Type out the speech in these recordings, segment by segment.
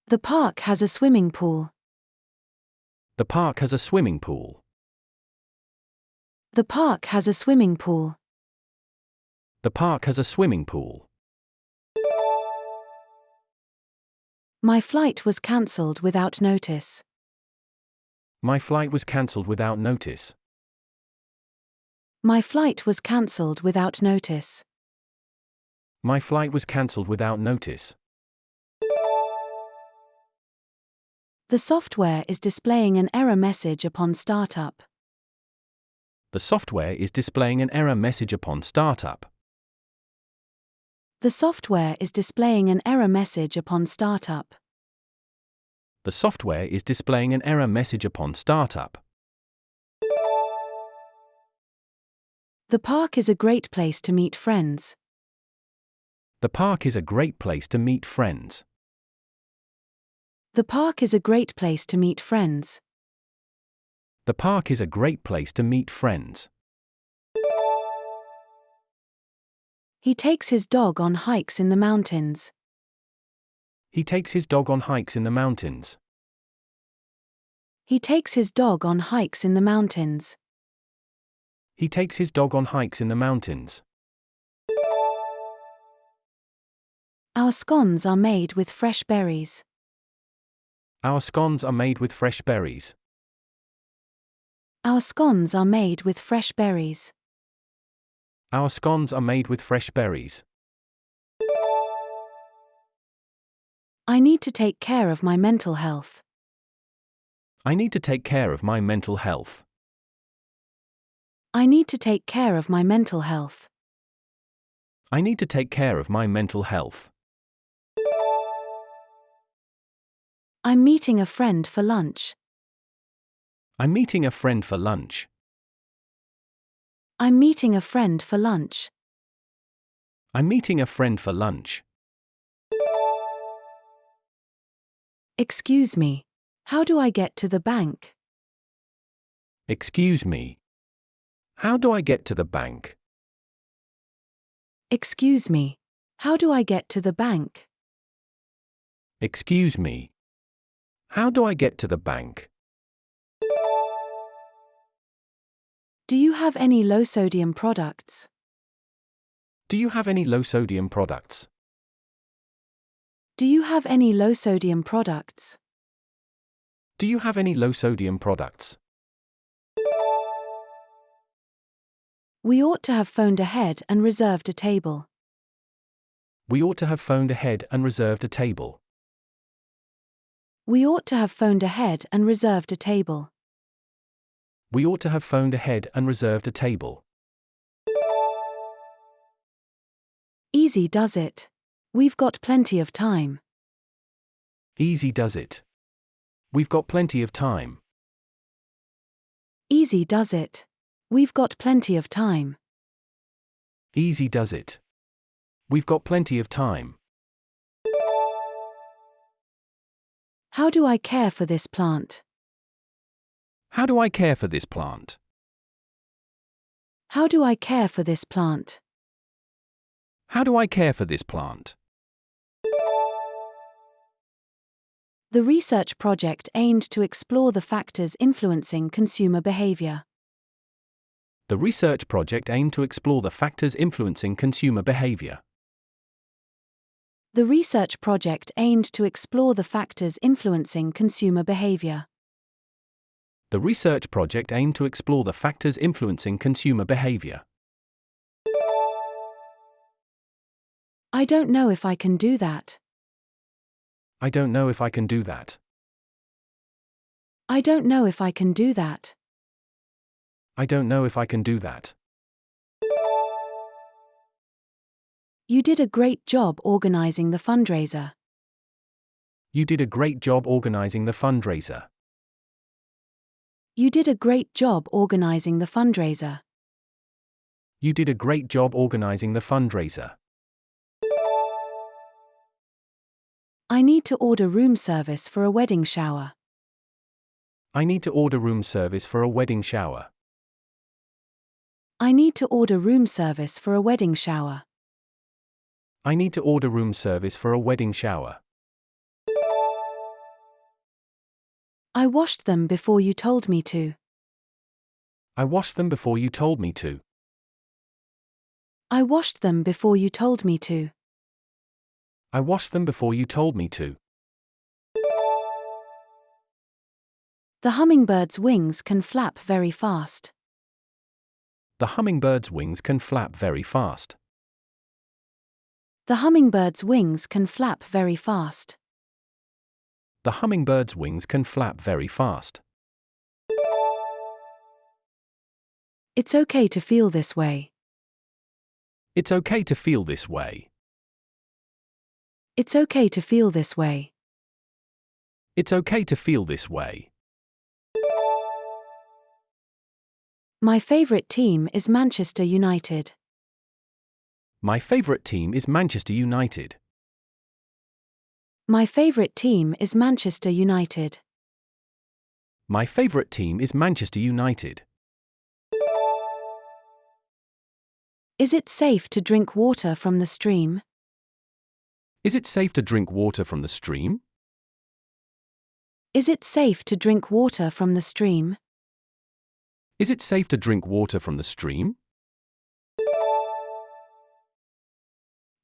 The park has a swimming pool. The park has a swimming pool. The park has a swimming pool. The park has a swimming pool. My flight was cancelled without notice. My flight was cancelled without notice. My flight was cancelled without notice. My flight was cancelled without notice. The software is displaying an error message upon startup. The software is displaying an error message upon startup. The software is displaying an error message upon startup. The software is displaying an error message upon startup. The park is a great place to meet friends. The park is a great place to meet friends. The park is a great place to meet friends. The park is a great place to meet friends. He takes his dog on hikes in the mountains. He takes his dog on hikes in the mountains. He takes his dog on hikes in the mountains. He takes his dog on hikes in the mountains. Our scones are made with fresh berries. Our scones are made with fresh berries. Our scones are made with fresh berries. Our scones are made with fresh berries. I need to take care of my mental health. I need to take care of my mental health. I need to take care of my mental health. I need to take care of my mental health. I'm meeting a friend for lunch. I'm meeting a friend for lunch. I'm meeting a friend for lunch. I'm meeting a friend for lunch. Excuse me. How do I get to the bank? Excuse me. How do I get to the bank? Excuse me. How do I get to the bank? Excuse me. How do I get to the bank? Do you have any low-sodium products? Do you have any low-sodium products? Do you have any low-sodium products? Do you have any low-sodium products? We ought to have phoned ahead and reserved a table. We ought to have phoned ahead and reserved a table. We ought to have phoned ahead and reserved a table. We ought to have phoned ahead and reserved a table. Easy does it. We've got plenty of time. Easy does it. We've got plenty of time. Easy does it. We've got plenty of time. Easy does it. We've got plenty of time. How do I care for this plant? How do I care for this plant? How do I care for this plant? How do I care for this plant? The research project aimed to explore the factors influencing consumer behavior. The research project aimed to explore the factors influencing consumer behavior. The research project aimed to explore the factors influencing consumer behavior. The research project aimed to explore the factors influencing consumer behavior. I don't know if I can do that. I don't know if I can do that. I don't know if I can do that. I don't know if I can do that. You did a great job organizing the fundraiser. You did a great job organizing the fundraiser. You did a great job organizing the fundraiser. You did a great job organizing the fundraiser. I need to order room service for a wedding shower. I need to order room service for a wedding shower. I need to order room service for a wedding shower. I need to order room service for a wedding shower. I washed them before you told me to. I washed them before you told me to. I washed them before you told me to. I washed them before you told me to. The hummingbird's wings can flap very fast. The hummingbird's wings can flap very fast. The hummingbird's wings can flap very fast. The hummingbird's wings can flap very fast. It's okay to feel this way. It's okay to feel this way. It's okay to feel this way. It's okay to feel this way. My favorite team is Manchester United. My favorite team is Manchester United. My favorite team is Manchester United. My favorite team is Manchester United. Is it safe to drink water from the stream? Is it safe to drink water from the stream? Is it safe to drink water from the stream? Is it safe to drink water from the stream?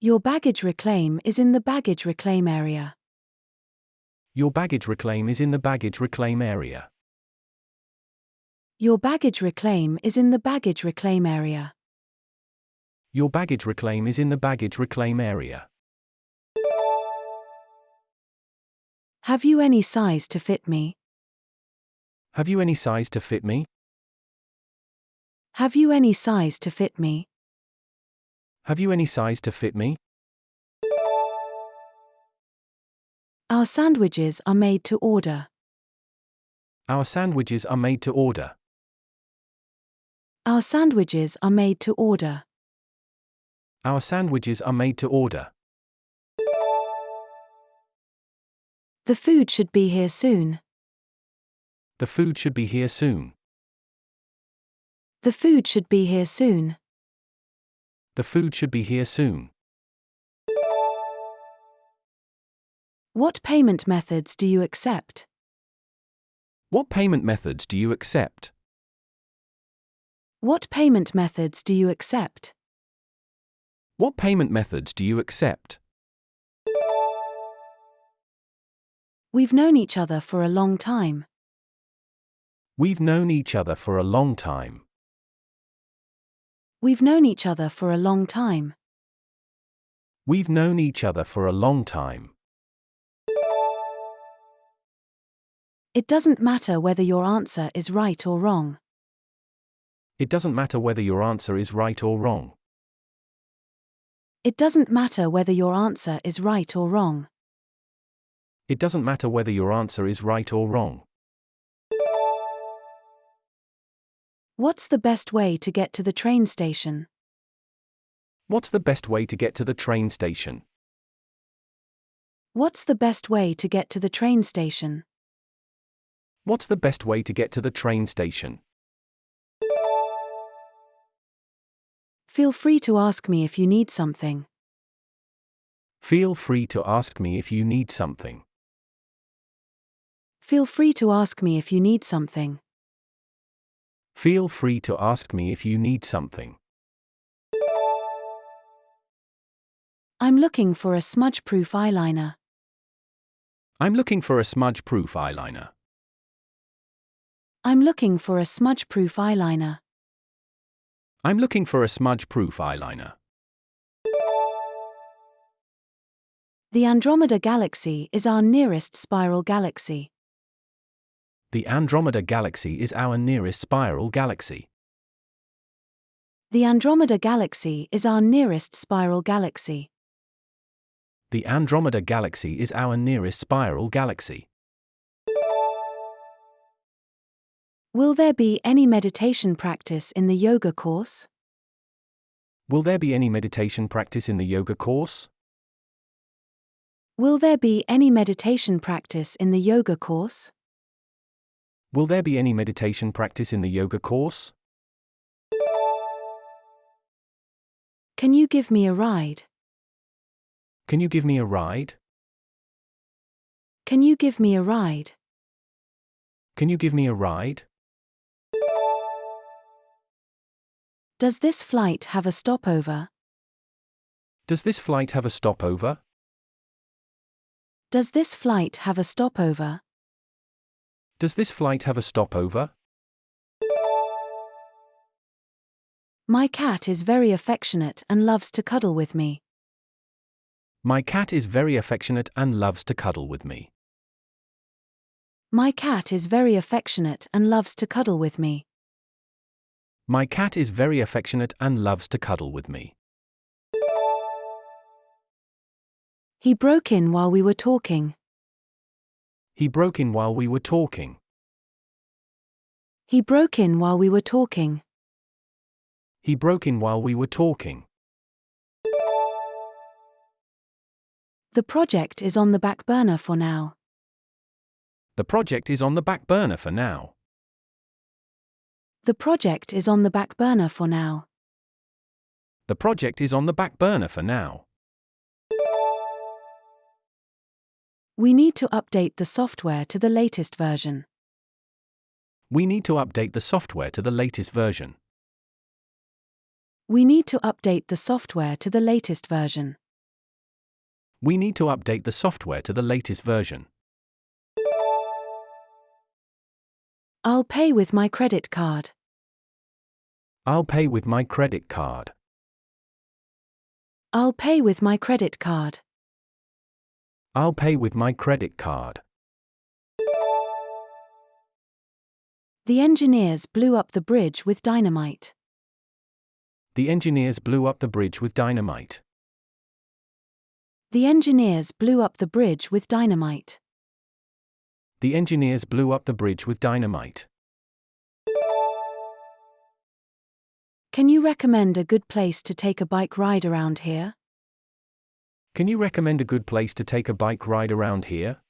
Your baggage reclaim is in the baggage reclaim area. Your baggage reclaim is in the baggage reclaim area. Your baggage reclaim is in the baggage reclaim area. Your baggage reclaim is in the baggage reclaim area. Have you any size to fit me? Have you any size to fit me? Have you any size to fit me? Have you any size to fit me? Our sandwiches are made to order. Our sandwiches are made to order. Our sandwiches are made to order. Our sandwiches are made to order. The food should be here soon. The food should be here soon. The food should be here soon. The food should be here soon. What payment methods do you accept? What payment methods do you accept? What payment methods do you accept? What payment methods do you accept? We've known each other for a long time. We've known each other for a long time. We've known each other for a long time. We've known each other for a long time. It doesn't matter whether your answer is right or wrong. It doesn't matter whether your answer is right or wrong. It doesn't matter whether your answer is right or wrong. It doesn't matter whether your answer is right or wrong. What's the best way to get to the train station? What's the best way to get to the train station? What's the best way to get to the train station? What's the best way to get to the train station? Feel free to ask me if you need something. Feel free to ask me if you need something. Feel free to ask me if you need something. Feel free to ask me if you need something. I'm looking for a smudge-proof eyeliner. I'm looking for a smudge-proof eyeliner. I'm looking for a smudge-proof eyeliner. I'm looking for a smudge-proof eyeliner. The Andromeda Galaxy is our nearest spiral galaxy. The Andromeda Galaxy is our nearest spiral galaxy. The Andromeda Galaxy is our nearest spiral galaxy. The Andromeda Galaxy is our nearest spiral galaxy. Will there be any meditation practice in the yoga course? Will there be any meditation practice in the yoga course? Will there be any meditation practice in the yoga course? Will there be any meditation practice in the yoga course? Can you give me a ride? Can you give me a ride? Can you give me a ride? Can you give me a ride? Does this flight have a stopover? Does this flight have a stopover? Does this flight have a stopover? Does this flight have a stopover? My cat is very affectionate and loves to cuddle with me. My cat is very affectionate and loves to cuddle with me. My cat is very affectionate and loves to cuddle with me. My cat is very affectionate and loves to cuddle with me. He broke in while we were talking. He broke in while we were talking. He broke in while we were talking. He broke in while we were talking. The project is on the back burner for now. The project is on the back burner for now. The project is on the back burner for now. The project is on the back burner for now. We need to update the software to the latest version. We need to update the software to the latest version. We need to update the software to the latest version. We need to update the software to the latest version. I'll pay with my credit card. I'll pay with my credit card. I'll pay with my credit card. I'll pay with my credit card. The engineers blew up the bridge with dynamite. The engineers blew up the bridge with dynamite. The engineers blew up the bridge with dynamite. The engineers blew up the bridge with dynamite. Can you recommend a good place to take a bike ride around here? Can you recommend a good place to take a bike ride around here?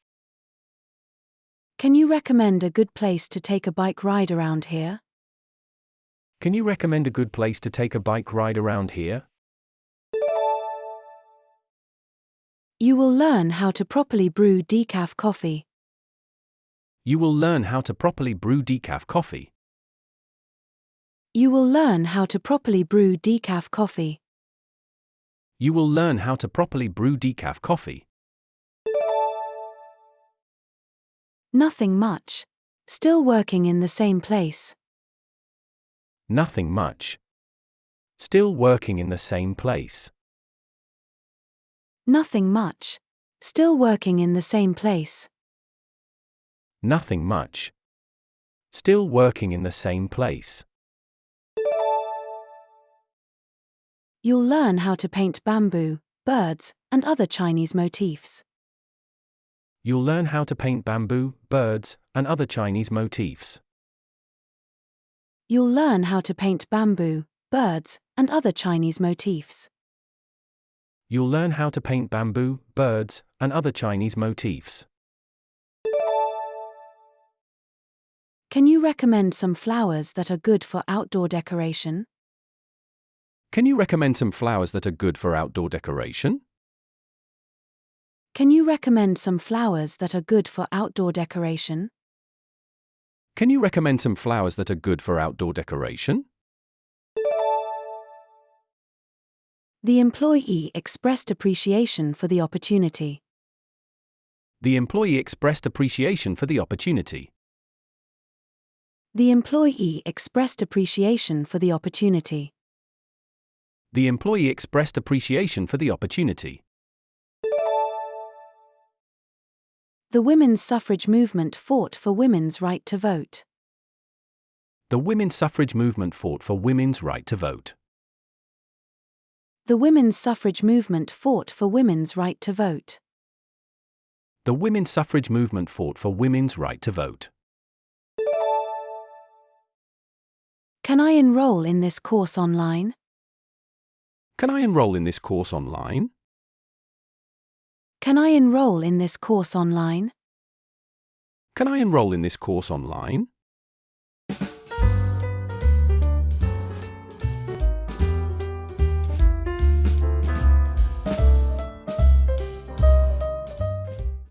Can you recommend a good place to take a bike ride around here? Can you recommend a good place to take a bike ride around here? You will learn how to properly brew decaf coffee. You will learn how to properly brew decaf coffee. You will learn how to properly brew decaf coffee. You will learn how to properly brew decaf coffee. Nothing much. Still working in the same place. Nothing much. Still working in the same place. Nothing much. Still working in the same place. Nothing much. Still working in the same place. You'll learn how to paint bamboo, birds, and other Chinese motifs. You'll learn how to paint bamboo, birds, and other Chinese motifs. You'll learn how to paint bamboo, birds, and other Chinese motifs. You'll learn how to paint bamboo, birds, and other Chinese motifs. Can you recommend some flowers that are good for outdoor decoration? Can you recommend some flowers that are good for outdoor decoration? Can you recommend some flowers that are good for outdoor decoration? Can you recommend some flowers that are good for outdoor decoration? The employee expressed appreciation for the opportunity. The employee expressed appreciation for the opportunity. The employee expressed appreciation for the opportunity. The employee expressed appreciation for the opportunity. The women's suffrage movement fought for women's right to vote. The women's suffrage movement fought for women's right to vote. The women's suffrage movement fought for women's right to vote. The women's suffrage movement fought for women's right to vote. Can I enroll in this course online? Can I enroll in this course online? Can I enroll in this course online? Can I enroll in this course online?